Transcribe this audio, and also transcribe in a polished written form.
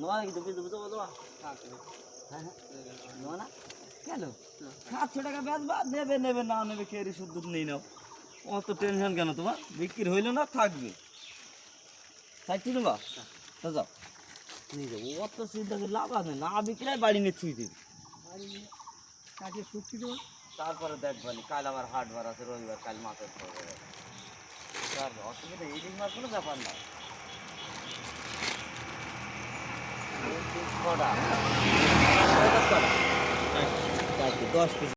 নোয়া নাকি তুমি বুঝো বলো হ্যাঁ হ্যাঁ নোয়া না কেন 700 টাকা বেচবা নেবে নেবে না নেবে কেরি শুদ্ধ নেই নাও অত টেনশন কেন তোমার বিক্রি হইলো না থাকবে চাইছি নেবা তা যাও নিয়ে যাবো অত চিন্তা করে লাভ আছে না বিক্রি বাড়ি নিয়ে ছুঁই দেবে কাকে শুক্তি দেবো তারপরে দেখবানি কাল আমার হাট বার আছে রবিবার কাল মাছের খাওয়া যাবে অসুবিধা ইলিশ মাছ কোনো ব্যাপার না কটা 10 পিস